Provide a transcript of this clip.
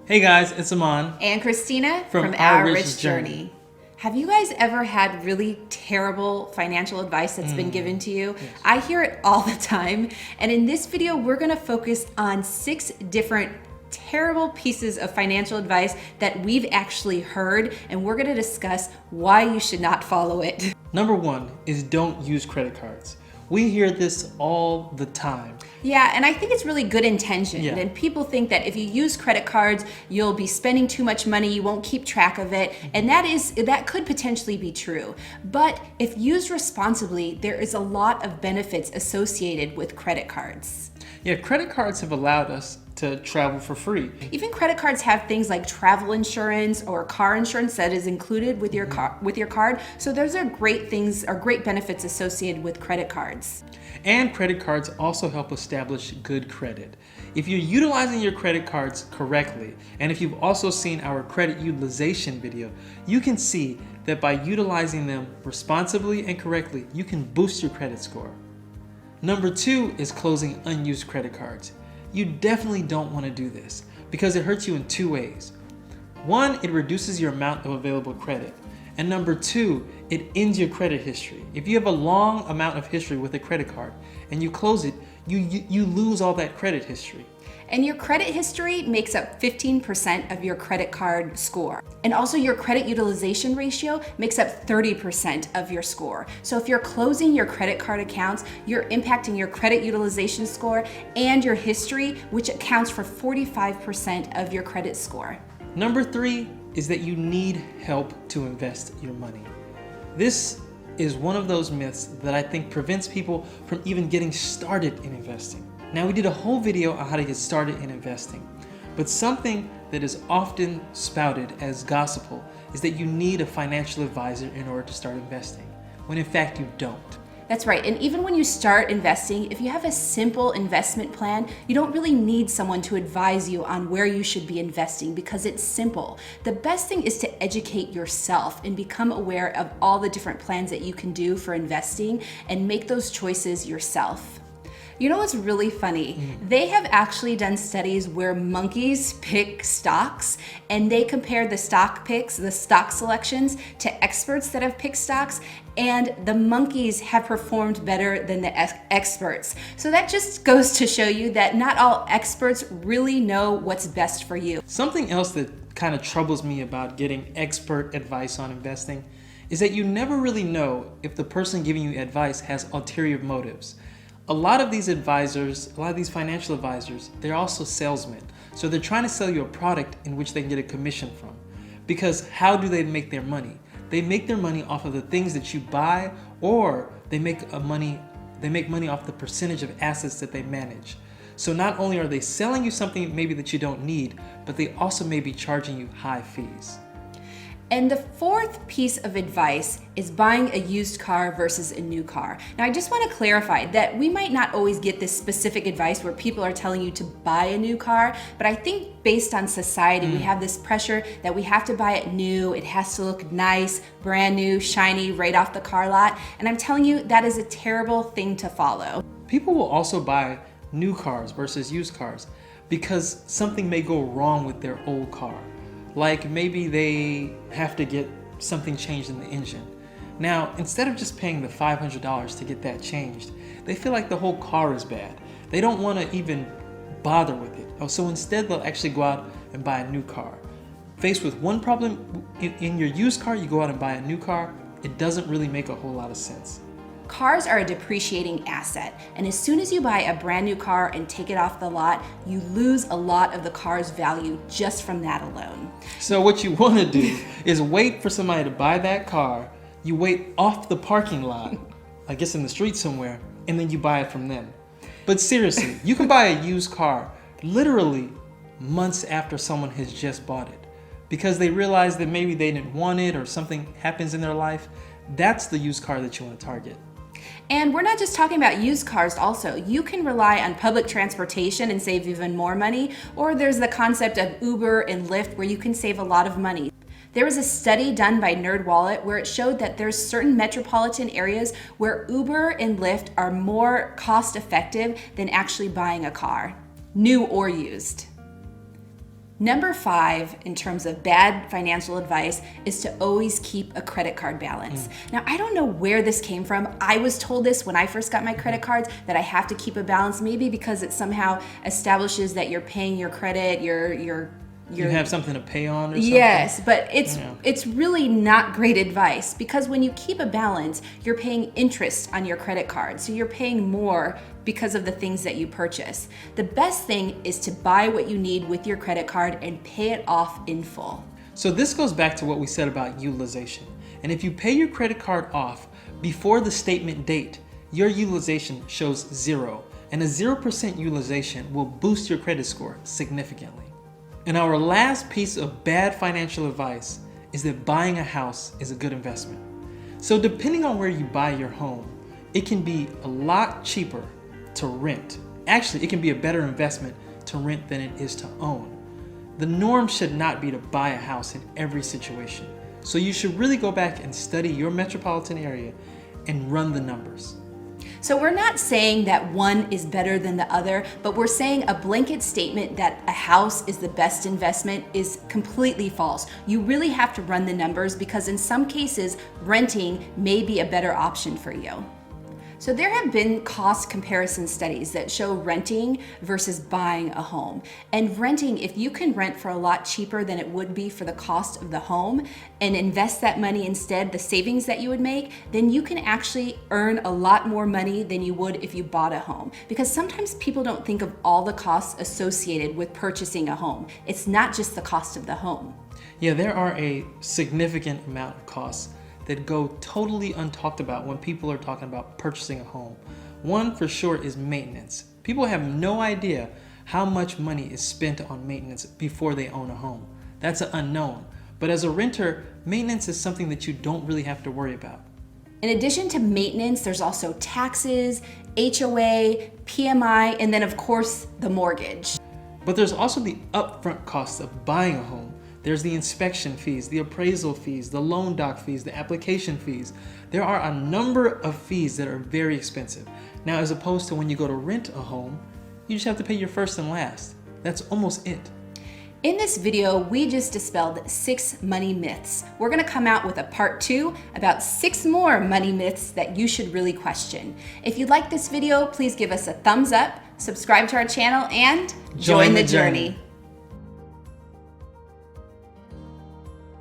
Hey guys, it's Aman. And Christina From Our Our Rich Richest Journey. Have you guys ever had really terrible financial advice that's been given to you? Yes. I hear it all the time. And in this video, we're gonna focus on 6 different terrible pieces of financial advice that we've actually heard, and we're gonna discuss why you should not follow it. Number 1 is don't use credit cards. We hear this all the time. Yeah, and I think it's really good intention. Yeah. And people think that if you use credit cards, you'll be spending too much money, you won't keep track of it. And that could potentially be true. But if used responsibly, there is a lot of benefits associated with credit cards. Yeah, credit cards have allowed us to travel for free. Even credit cards have things like travel insurance or car insurance that is included with your card. So those are great things, or great benefits associated with credit cards. And credit cards also help establish good credit. If you're utilizing your credit cards correctly, and if you've also seen our credit utilization video, you can see that by utilizing them responsibly and correctly, you can boost your credit score. Number 2 is closing unused credit cards. You definitely don't want to do this because it hurts you in 2 ways. 1, it reduces your amount of available credit. And number 2, it ends your credit history. If you have a long amount of history with a credit card and you close it, you lose all that credit history. And your credit history makes up 15% of your credit card score. And also your credit utilization ratio makes up 30% of your score. So if you're closing your credit card accounts, you're impacting your credit utilization score and your history, which accounts for 45% of your credit score. Number 3 is that you need help to invest your money. This is one of those myths that I think prevents people from even getting started in investing. Now, we did a whole video on how to get started in investing, but something that is often spouted as gospel is that you need a financial advisor in order to start investing, when in fact you don't. That's right. And even when you start investing, if you have a simple investment plan, you don't really need someone to advise you on where you should be investing because it's simple. The best thing is to educate yourself and become aware of all the different plans that you can do for investing and make those choices yourself. You know what's really funny? They have actually done studies where monkeys pick stocks, and they compared the stock picks, the stock selections, to experts that have picked stocks, and the monkeys have performed better than the experts. So that just goes to show you that not all experts really know what's best for you. Something else that kind of troubles me about getting expert advice on investing is that you never really know if the person giving you advice has ulterior motives. A lot of these financial advisors, they're also salesmen. So they're trying to sell you a product in which they can get a commission from. Because how do they make their money? They make their money off of the things that you buy, or they make money off the percentage of assets that they manage. So not only are they selling you something maybe that you don't need, but they also may be charging you high fees. And the 4th piece of advice is buying a used car versus a new car. Now, I just want to clarify that we might not always get this specific advice where people are telling you to buy a new car, but I think based on society, we have this pressure that we have to buy it new, it has to look nice, brand new, shiny, right off the car lot. And I'm telling you, that is a terrible thing to follow. People will also buy new cars versus used cars because something may go wrong with their old car. Like maybe they have to get something changed in the engine. Now, instead of just paying the $500 to get that changed, they feel like the whole car is bad. They don't want to even bother with it. So instead, they'll actually go out and buy a new car. Faced with one problem in your used car, you go out and buy a new car. It doesn't really make a whole lot of sense. Cars are a depreciating asset, and as soon as you buy a brand new car and take it off the lot, you lose a lot of the car's value just from that alone. So what you want to do is wait for somebody to buy that car, you wait off the parking lot, I guess in the street somewhere, and then you buy it from them. But seriously, you can buy a used car literally months after someone has just bought it because they realize that maybe they didn't want it or something happens in their life. That's the used car that you want to target. And we're not just talking about used cars also. You can rely on public transportation and save even more money, or there's the concept of Uber and Lyft where you can save a lot of money. There was a study done by NerdWallet where it showed that there's certain metropolitan areas where Uber and Lyft are more cost effective than actually buying a car, new or used. Number 5, in terms of bad financial advice, is to always keep a credit card balance. Now, I don't know where this came from. I was told this when I first got my credit cards, that I have to keep a balance, maybe because it somehow establishes that you're paying your credit, You have something to pay on or something? Yes, but it's really not great advice, because when you keep a balance, you're paying interest on your credit card. So you're paying more because of the things that you purchase. The best thing is to buy what you need with your credit card and pay it off in full. So this goes back to what we said about utilization. And if you pay your credit card off before the statement date, your utilization shows 0. And a 0% utilization will boost your credit score significantly. And our last piece of bad financial advice is that buying a house is a good investment. So depending on where you buy your home, it can be a lot cheaper to rent. Actually, it can be a better investment to rent than it is to own. The norm should not be to buy a house in every situation. So you should really go back and study your metropolitan area and run the numbers. So we're not saying that one is better than the other, but we're saying a blanket statement that a house is the best investment is completely false. You really have to run the numbers, because in some cases, renting may be a better option for you. So there have been cost comparison studies that show renting versus buying a home. And renting, if you can rent for a lot cheaper than it would be for the cost of the home and invest that money instead, the savings that you would make, then you can actually earn a lot more money than you would if you bought a home. Because sometimes people don't think of all the costs associated with purchasing a home. It's not just the cost of the home. Yeah, there are a significant amount of costs that go totally untalked about when people are talking about purchasing a home. One for sure is maintenance. People have no idea how much money is spent on maintenance before they own a home. That's an unknown. But as a renter, maintenance is something that you don't really have to worry about. In addition to maintenance, there's also taxes, HOA, PMI, and then of course the mortgage. But there's also the upfront costs of buying a home. There's the inspection fees, the appraisal fees, the loan doc fees, the application fees. There are a number of fees that are very expensive. Now, as opposed to when you go to rent a home, you just have to pay your first and last. That's almost it. In this video, we just dispelled 6 money myths. We're gonna come out with a part 2 about 6 more money myths that you should really question. If you like this video, please give us a thumbs up, subscribe to our channel, and join the journey.